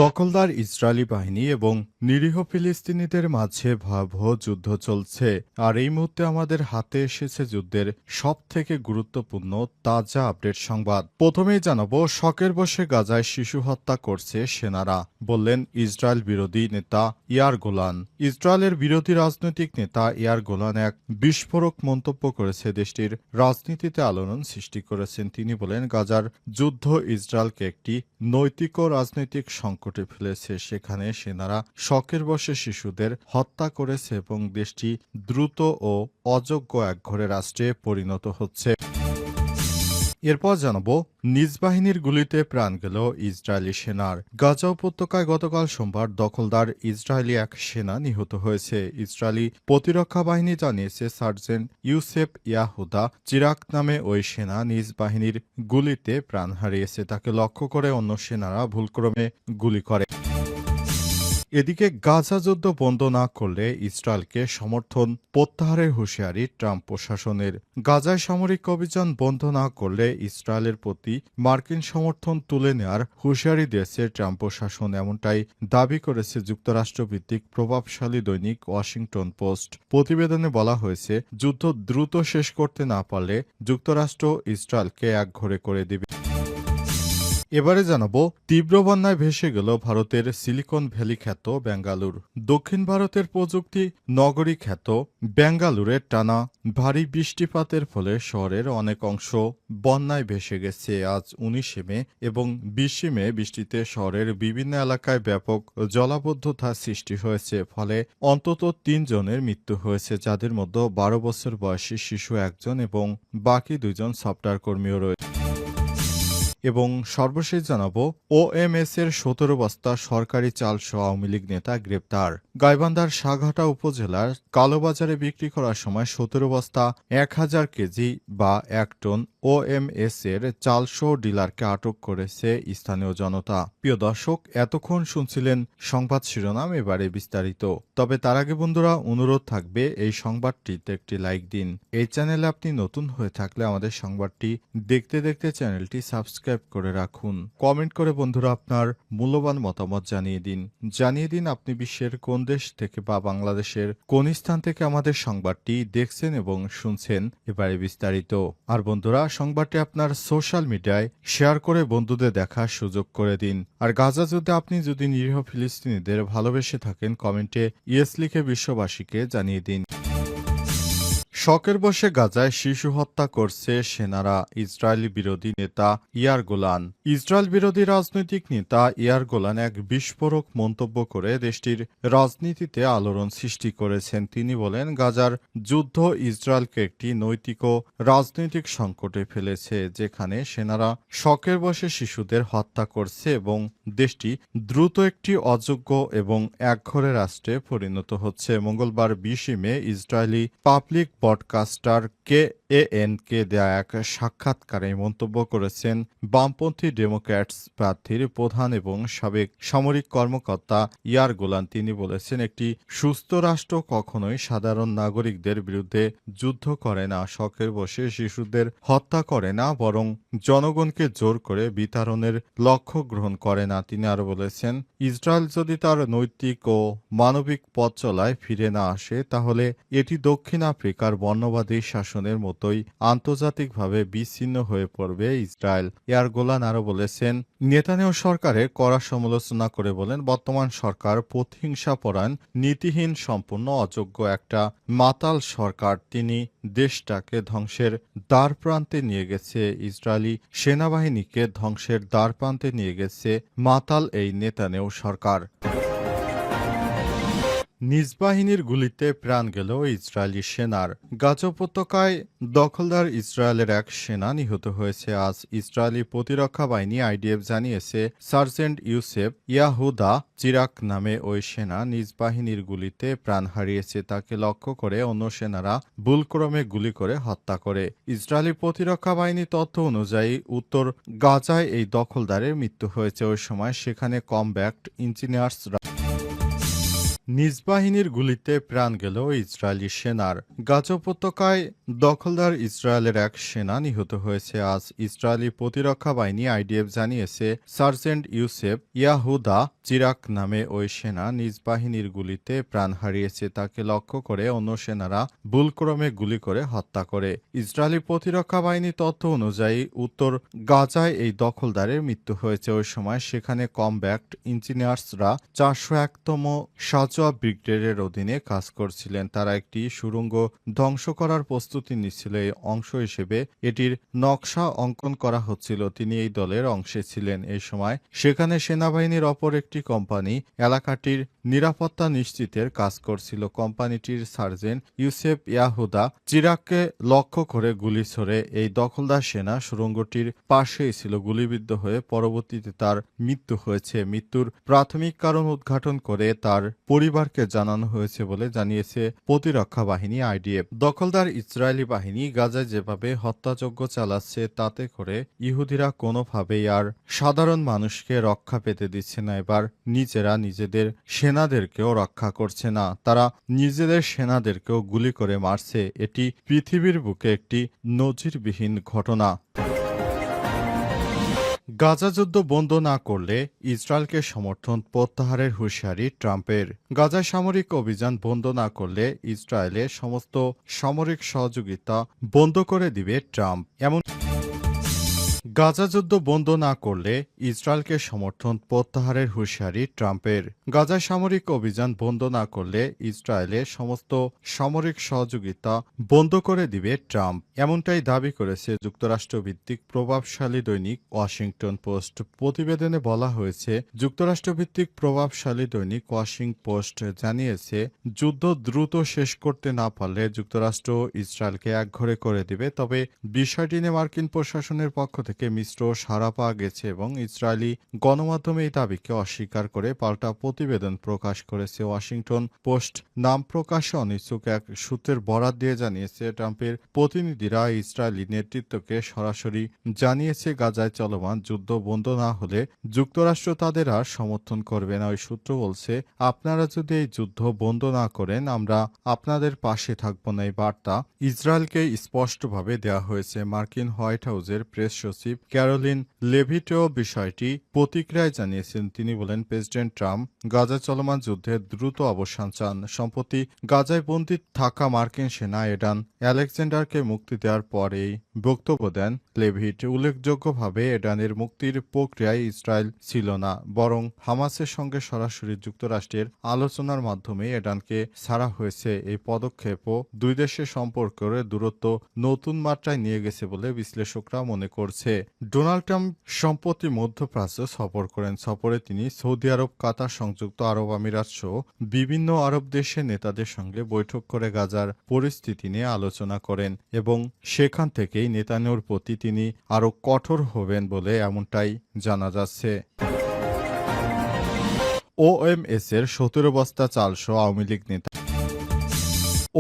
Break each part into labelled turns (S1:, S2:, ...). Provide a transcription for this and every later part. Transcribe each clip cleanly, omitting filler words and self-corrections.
S1: দখলদার ইসরায়েলি বাহিনী এবং নিরীহ ফিলিস্তিনিদের মাঝে ভয়াবহ যুদ্ধ চলছে, আর এই মুহূর্তে আমাদের হাতে এসেছে যুদ্ধের সবথেকে গুরুত্বপূর্ণ তাজা আপডেট সংবাদ। প্রথমেই জানাবো, শকের বশে গাজায় শিশু হত্যা করছে সেনারা, বললেন ইসরায়েল বিরোধী নেতা ইয়ার গোলান। ইসরায়েলের বিরোধী রাজনৈতিক নেতা ইয়ার গোলান এক বিস্ফোরক মন্তব্য করেছে, দেশটির রাজনীতিতে আলোড়ন সৃষ্টি করেছেন। তিনি বলেন, গাজার যুদ্ধ ইসরায়েলকে একটি নৈতিক ও রাজনৈতিক সংকটে ফেলেছে। সেখানে সেনারা শকের বশে শিশুদের হত্যা করেছে এবং দেশটি দ্রুত ও অযোগ্য একঘরে রাষ্ট্রে পরিণত হচ্ছে। এরপর জানাবো, নিজ বাহিনীর গুলিতে প্রাণ গেল ইসরায়েলি সেনার। গাজা উপত্যকায় গতকাল সোমবার দখলদার ইসরায়েলি এক সেনা নিহত হয়েছে। ইসরায়েলি প্রতিরক্ষা বাহিনী জানিয়েছে, সার্জেন্ট ইউসেফ ইয়াহুদা চিরাক নামে ওই সেনা নিজ বাহিনীর গুলিতে প্রাণ হারিয়েছে। তাকে লক্ষ্য করে অন্য সেনারা ভুলক্রমে গুলি করে। এদিকে গাজা যুদ্ধ বন্ধ না করলে ইসরায়েলকে সমর্থন প্রত্যাহারের হুঁশিয়ারি ট্রাম্প প্রশাসনের। গাজায় সামরিক অভিযান বন্ধ না করলে ইসরায়েলের প্রতি মার্কিন সমর্থন তুলে নেওয়ার হুঁশিয়ারি দিয়েছে ট্রাম্প প্রশাসন, এমনটাই দাবি করেছে যুক্তরাষ্ট্রভিত্তিক প্রভাবশালী দৈনিক ওয়াশিংটন পোস্ট। প্রতিবেদনে বলা হয়েছে, যুদ্ধ দ্রুত শেষ করতে না পারলে যুক্তরাষ্ট্র ইসরায়েলকে একঘরে করে দিবে। এবারে জানাবো, তীব্র বন্যায় ভেসে গেল ভারতের সিলিকন ভ্যালি খ্যাত বেঙ্গালুর। দক্ষিণ ভারতের প্রযুক্তি নগরী খ্যাত বেঙ্গালুরে টানা ভারী বৃষ্টিপাতের ফলে শহরের অনেক অংশ বন্যায় ভেসে গেছে। আজ 19 মে এবং 20 মে বৃষ্টিতে শহরের বিভিন্ন এলাকায় ব্যাপক জলাবদ্ধতার সৃষ্টি হয়েছে, ফলে অন্তত 3 জনের মৃত্যু হয়েছে, যাদের মধ্যে 12 বছর বয়সী শিশু একজন এবং বাকি 2 জন সফটওয়্যার কর্মীও রয়েছে। এবং সর্বশেষ জানাবো, ওএমএস এর 17 বস্তা সরকারি চালসহ আওয়ামী লীগ নেতা গ্রেপ্তার। গাইবান্ধার সাঘাটা উপজেলার কালোবাজারে বিক্রি করার সময় 17 বস্তা 1000 কেজি বা 1 টন ওএমএস এর চালসহ ডিলারকে আটক করেছে স্থানীয় জনতা। প্রিয় দর্শক, এতক্ষণ শুনছিলেন সংবাদ শিরোনাম, এবারে বিস্তারিত। তবে তার আগে বন্ধুরা, অনুরোধ থাকবে এই সংবাদটিতে একটি লাইক দিন। এই চ্যানেলে আপনি নতুন হয়ে থাকলে আমাদের সংবাদটি দেখতে দেখতে চ্যানেলটি সাবস্ক্রাইব করে রাখুন। কমেন্ট করে বন্ধুরা আপনার মূল্যবান মতামত জানিয়ে দিন আপনি বিশ্বের কোন দেশ থেকে বা বাংলাদেশের কোন স্থান থেকে আমাদের সংবাদটি দেখছেন এবং শুনছেন। এবারে বিস্তারিত। আর বন্ধুরা, সংবাদটি আপনার সোশ্যাল মিডিয়ায় শেয়ার করে বন্ধুদের দেখার সুযোগ করে দিন। আর গাজা যুদ্ধে আপনি যদি নিরীহ ফিলিস্তিনিদের ভালোবেসে থাকেন, কমেন্টে ইয়েস লিখে বিশ্ববাসীকে জানিয়ে দিন। শকের বশে গাজায় শিশু হত্যা করছে সেনারা, ইসরায়েলি বিরোধী নেতা ইয়ার গোলান। ইসরায়েল বিরোধী রাজনৈতিক নেতা ইয়ার গোলান এক বিস্ফোরক মন্তব্য করে দেশটির রাজনীতিতে আলোড়ন সৃষ্টি করেছেন। তিনি বলেন, গাজার যুদ্ধ ইসরায়েলকে একটি নৈতিক ও রাজনৈতিক সংকটে ফেলেছে, যেখানে সেনারা শকের বশে শিশুদের হত্যা করছে এবং দেশটি দ্রুত একটি অযোগ্য এবং একঘরে রাষ্ট্রে পরিণত হচ্ছে। মঙ্গলবার 20 মে ইসরায়েলি পাবলিক পডকাস্টার KAN-কে দেয়া এক সাক্ষাৎকারে মন্তব্য করেছেন বামপন্থী ডেমোক্র্যাটস প্রার্থীর প্রধান এবং সাবেক সামরিক কর্মকর্তা ইয়ার গোলান। তিনি বলেছেন, একটি সুস্থ রাষ্ট্র কখনোই সাধারণ নাগরিকদের বিরুদ্ধে যুদ্ধ করে না, শখের বশে শিশুদের হত্যা করে না, বরং জনগণকে জোর করে বিতাড়নের লক্ষ্য গ্রহণ করে না। তিনি আরো বলেছেন, ইসরায়েল যদি তার নৈতিক ও মানবিক পথ চলায় ফিরে না আসে, তাহলে এটি দক্ষিণ আফ্রিকার বর্ণবাদী শাসনের মতোই আন্তর্জাতিকভাবে বিচ্ছিন্ন হয়ে পড়বে ইসরায়েল। ইয়ার গোলান আরো বলেছেন, নেতানিয়াহু সরকারের কড়া সমালোচনা করে বলেন, বর্তমান সরকার প্রতিহিংসাপরায়ণ, নীতিহীন, সম্পূর্ণ অযোগ্য একটা মাতাল সরকার। তিনি দেশটাকে ধ্বংসের দ্বারপ্রান্তে নিয়ে গেছে, ইসরায়েলি সেনাবাহিনীকে ধ্বংসের দ্বারপ্রান্তে নিয়ে গেছে মাতাল এই নেতানিয়াহু সরকার। নিজ বাহিনীর গুলিতে প্রাণ গেল ইসরায়েলি সেনার। গাজা উপত্যকায় দখলদার ইসরায়েলের এক সেনা নিহত হয়েছে। আজ ইসরায়েলি প্রতিরক্ষা বাহিনী IDF জানিয়েছে, সার্জেন্ট ইউসেফ ইয়াহুদা চিরাক নামে ওই সেনা নিজ বাহিনীর গুলিতে প্রাণ হারিয়েছে। তাকে লক্ষ্য করে অন্য সেনারা ভুলক্রমে গুলি করে হত্যা করে। ইসরায়েলি প্রতিরক্ষা বাহিনী তথ্য অনুযায়ী উত্তর গাজায় এই দখলদারের মৃত্যু হয়েছে। ওই সময় সেখানে কমব্যাট ইঞ্জিনিয়ার্সরা নিজ বাহিনীর গুলিতে প্রাণ গেল ইসরায়েলি সেনার। গাজা উপত্যকায় দখলদার ইসরায়েলের এক সেনা নিহত হয়েছে। আজ ইসরায়েলি প্রতিরক্ষা বাহিনী আইডিএফ জানিয়েছে, সার্জেন্ট ইউসেফ ইয়াহুদা চিরাক নামে ওই সেনা নিজ বাহিনীর গুলিতে প্রাণ হারিয়েছে। তাকে লক্ষ্য করে অন্য সেনারা ভুলক্রমে গুলি করে হত্যা করে। ইসরায়েলি প্রতিরক্ষা বাহিনীর তথ্য অনুযায়ী উত্তর গাজায় এই দখলদারের মৃত্যু হয়েছে। ওই সময় সেখানে কমব্যাক্ট ইঞ্জিনিয়ার্সরা 401তম সাজোয়া ব্রিগেডের অধীনে কাজ করছিলেন। তারা একটি সুড়ঙ্গ ধ্বংস করার প্রস্তুতি নিচ্ছিল। এই অংশ হিসেবে এটির নকশা অঙ্কন করা হচ্ছিল। তিনি এই দলের অংশে ছিলেন। এই সময় সেখানে সেনাবাহিনীর অপর একটি কোম্পানি এলাকাটির নিরাপত্তা নিশ্চিতের কাজ করছিল। কোম্পানিটির সার্জেন্ট ইউসেফ ইয়াহুদা চিরাককে লক্ষ্য করে গুলি ছোড়ে এই দখলদার সেনা সুড়ঙ্গটির পাশেই ছিল। গুলিবিদ্ধ হয়ে পরবর্তীতে তার মৃত্যু হয়েছে। মৃত্যুর প্রাথমিক কারণ উদ্ঘাটন করে তার পরিবারকে জানানো হয়েছে বলে জানিয়েছে প্রতিরক্ষা বাহিনী আইডিএফ। দখলদার ইসরায়েলি বাহিনী গাজায় যেভাবে হত্যাযজ্ঞ চালাচ্ছে, তাতে করে ইহুদিরা কোনোভাবেই আর সাধারণ মানুষকে রক্ষা পেতে দিচ্ছে না। এবার নিজেরা নিজেদের সেনাদেরকেও রক্ষা করছে না, তারা নিজেদের সেনাদেরকেও গুলি করে মারছে। এটি পৃথিবীর বুকে একটি নজিরবিহীন ঘটনা। গাজা যুদ্ধ বন্ধ না করলে ইসরায়েলকে সমর্থন প্রত্যাহারের হুঁশিয়ারি ট্রাম্পের। গাজায় সামরিক অভিযান বন্ধ না করলে ইসরায়েলের সমস্ত সামরিক সহযোগিতা বন্ধ করে দিবে ট্রাম্প। এমন গাজা যুদ্ধ বন্ধ না করলে ইসরায়েলকে সমর্থন প্রত্যাহারের হুঁশিয়ারি ট্রাম্পের। গাজায় সামরিক অভিযান বন্ধ না করলে ইসরায়েলের সমস্ত সামরিক সহযোগিতা বন্ধ করে দিবে ট্রাম্প। এমনটাই দাবি করেছে যুক্তরাষ্ট্রভিত্তিক প্রভাবশালী দৈনিক ওয়াশিংটন পোস্ট। প্রতিবেদনে বলা হয়েছে, যুক্তরাষ্ট্রভিত্তিক প্রভাবশালী দৈনিক ওয়াশিংটন পোস্ট জানিয়েছে, যুদ্ধ দ্রুত শেষ করতে না পারলে যুক্তরাষ্ট্র ইসরায়েলকে একঘরে করে দিবে। তবে বিষয়টি নিয়ে মার্কিন প্রশাসনের পক্ষ থেকে মিশ্র সাড়া পাওয়া গেছে এবং ইসরায়েলি গণমাধ্যমে এই দাবিকে অস্বীকার করে পাল্টা প্রতিবেদন প্রকাশ করেছে। ওয়াশিংটন পোস্ট নাম প্রকাশে অনিচ্ছুক এক সূত্রের বরাত দিয়ে জানিয়েছে, ট্রাম্পের প্রতিনিধিরা ইসরায়েলি নেতৃত্বকে সরাসরি জানিয়েছে, গাজায় চলমান যুদ্ধ বন্ধ না হলে যুক্তরাষ্ট্র তাদের আর সমর্থন করবে না। ওই সূত্র বলছে, আপনারা যদি এই যুদ্ধ বন্ধ না করেন, আমরা আপনাদের পাশে থাকব না। এই বার্তা ইসরায়েলকে স্পষ্টভাবে দেওয়া হয়েছে। মার্কিন হোয়াইট হাউসের প্রেস সচিব ক্যারোলিন লেভিটেও বিষয়টি প্রতিক্রিয়ায় জানিয়েছেন। তিনি বলেন, প্রেসিডেন্ট ট্রাম্প গাজা চলমান যুদ্ধের দ্রুত অবসান চান। সম্প্রতি গাজায় বন্দী থাকা মার্কিন সেনা এডান আলেকজান্ডারকে মুক্তি দেওয়ার পর এই বক্তব্য দেন লেভিট। উল্লেখযোগ্যভাবে এডানের মুক্তির প্রক্রিয়ায় ইসরায়েল ছিল না, বরং হামাসের সঙ্গে সরাসরি যুক্তরাষ্ট্রের আলোচনার মাধ্যমে এডানকে ছাড়া হয়েছে। এই পদক্ষেপও দুই দেশের সম্পর্কের দূরত্ব নতুন মাত্রায় নিয়ে গেছে বলে বিশ্লেষকরা মনে করছে। ডোনাল্ড ট্রাম্প সম্প্রতি মধ্যপ্রাচ্য সফর করেন। সফরে তিনি সৌদি আরব, কাতার, সংযুক্ত আরব আমিরাত সহ বিভিন্ন আরব দেশের নেতাদের সঙ্গে বৈঠক করে গাজার পরিস্থিতি নিয়ে আলোচনা করেন এবং সেখান থেকেই নেতানিয়াহুর প্রতি তিনি আরও কঠোর হবেন বলে এমনটাই জানা যাচ্ছে। ওএমএসের ১৭ বস্তা চালসহ আওয়ামী লীগ নেতা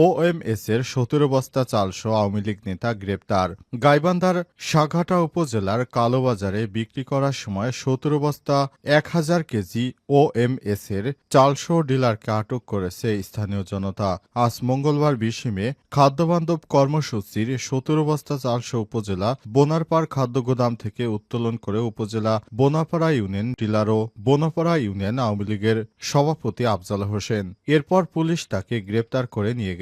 S1: ওএমএসের ১৭ বস্তা চালসহ আওয়ামী লীগ নেতা গ্রেপ্তার। গাইবান্ধার সাঘাটা উপজেলার কালোবাজারে বিক্রি করার সময় ১৭ বস্তা ১,০০০ কেজি ওএমএসের চালসহ ডিলারকে আটক করেছে স্থানীয় জনতা। আজ মঙ্গলবার ২০ মে খাদ্যবান্ধব কর্মসূচির ১৭ বস্তা চালসহ উপজেলা বোনারপাড় খাদ্য গোদাম থেকে উত্তোলন করে উপজেলা বোনাপাড়া ইউনিয়ন ডিলার ও বোনাপাড়া ইউনিয়ন আওয়ামী লীগের সভাপতি আফজাল হোসেন। এরপর পুলিশ তাকে গ্রেপ্তার করে নিয়ে গেছে।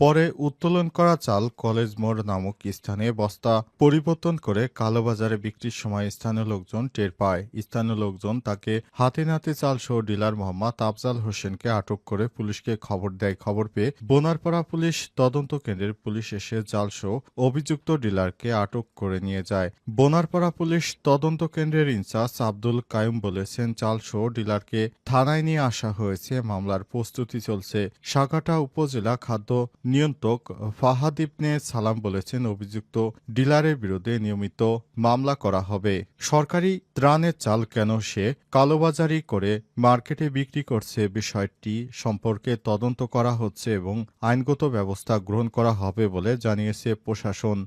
S1: পরে উত্তোলন করা চাল কলেজ মোড় নামক স্থানে বস্তা পরিবর্তন করে কালোবাজারে বিক্রির সময় স্থানীয় লোকজন টের পায়। স্থানীয় লোকজন তাকে হাতে নাতে চালসহ ডিলার মোহাম্মদ আফজাল হোসেনকে আটক করে পুলিশকে খবর দেয়। খবর পেয়ে বোনারপাড়া পুলিশ তদন্ত কেন্দ্রের পুলিশ এসে চালসহ অভিযুক্ত ডিলারকে আটক করে নিয়ে যায়। বোনারপাড়া পুলিশ তদন্ত কেন্দ্রের ইনচার্জ আব্দুল কায়ুম বলেছেন, চালসহ ডিলারকে থানায় নিয়ে আসা হয়েছে, মামলার প্রস্তুতি চলছে। সাঘাটা উপজেলা খাদ্য নিয়ন্ত্রক ফাহাদ ইবনে সালাম বলেছেন, অভিযুক্ত ডিলারের বিরুদ্ধে নিয়মিত মামলা করা হবে। সরকারি ত্রাণের চাল কেন সে কালোবাজারি করে মার্কেটে বিক্রি করছে, বিষয়টি সম্পর্কে তদন্ত করা হচ্ছে এবং আইনগত ব্যবস্থা গ্রহণ করা হবে বলে জানিয়েছে প্রশাসন।